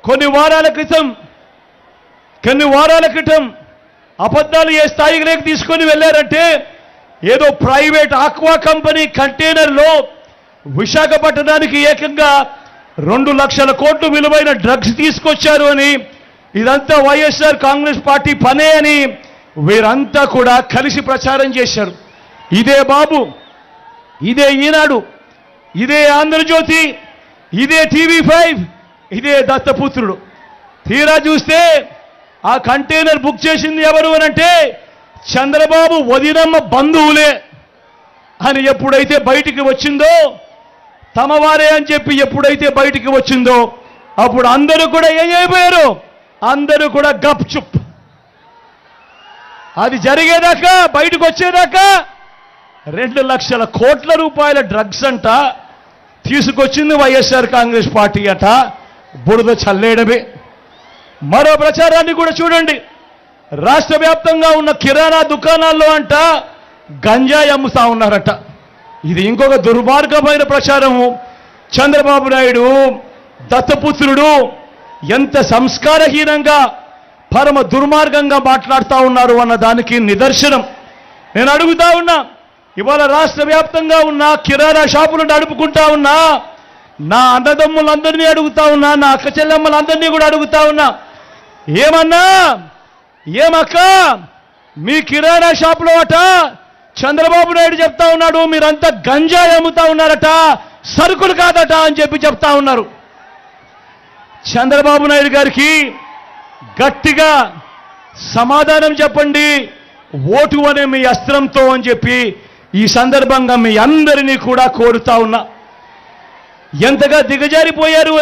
కొన్ని వారాల క్రితం అబద్ధాలు ఏ స్థాయికి తీసుకొని వెళ్ళారంటే ఏదో ప్రైవేట్ ఆక్వా కంపెనీ కంటైనర్లో విశాఖపట్నానికి ఏకంగా 2 లక్షల కోట్లు విలువైన డ్రగ్స్ తీసుకొచ్చారు అని, ఇదంతా వైఎస్ఆర్ కాంగ్రెస్ పార్టీ పనే అని వీరంతా కూడా కలిసి ప్రచారం చేశారు. ఇదే బాబు, ఇదే ఈనాడు, ఇదే ఆంధ్రజ్యోతి, ఇదే టీవీ5, ఇదే దత్తపుత్రుడు. తీరా చూస్తే ఆ కంటైనర్ బుక్ చేసింది ఎవరు అనంటే చంద్రబాబు వదినమ్మ బంధువులే అని ఎప్పుడైతే బయటికి వచ్చిందో, తమవారే అని చెప్పి ఎప్పుడైతే బయటికి వచ్చిందో అప్పుడు అందరూ కూడా ఏం అయిపోయారు, అందరూ కూడా గప్ చుప్. అది జరిగేదాకా, బయటకు వచ్చేదాకా 2 లక్షల కోట్ల రూపాయల డ్రగ్స్ అంట తీసుకొచ్చింది వైఎస్ఆర్ కాంగ్రెస్ పార్టీ అట. బురద చల్లేయడమే. మరో ప్రచారాన్ని కూడా చూడండి. రాష్ట్ర వ్యాప్తంగా ఉన్న కిరాణా దుకాణాల్లో అంట గంజాయి అమ్ముతా ఉన్నారట. ఇది ఇంకొక దుర్మార్గమైన ప్రచారము. చంద్రబాబు నాయుడు దత్తపుత్రుడు ఎంత సంస్కారహీనంగా, పరమ దుర్మార్గంగా మాట్లాడుతూ ఉన్నారు అన్న దానికి నిదర్శనం. నేను అడుగుతా ఉన్నా, ఇవాళ రాష్ట్ర వ్యాప్తంగా ఉన్న కిరాణా షాపులు నడుపుకుంటా ఉన్నా నా అన్నదమ్ములందరినీ అడుగుతా ఉన్నా, నా అక్క చెల్లెమ్మలందరినీ కూడా అడుగుతా ఉన్నా, ఏమక్క మీ కిరాణా షాపులో అట చంద్రబాబు నాయుడు చెప్తా ఉన్నాడు మీరంతా గంజాయి అమ్ముతా ఉన్నారట, సరుకులు కాదట అని చెప్పి చెప్తా ఉన్నారు. చంద్రబాబు నాయుడు గారికి గట్టిగా సమాధానం చెప్పండి, ఓటు అనే మీ అస్త్రంతో అని చెప్పి ఈ సందర్భంగా మీ అందరినీ కూడా కోరుతా ఉన్నా. ఎంతగా దిగజారిపోయారు అని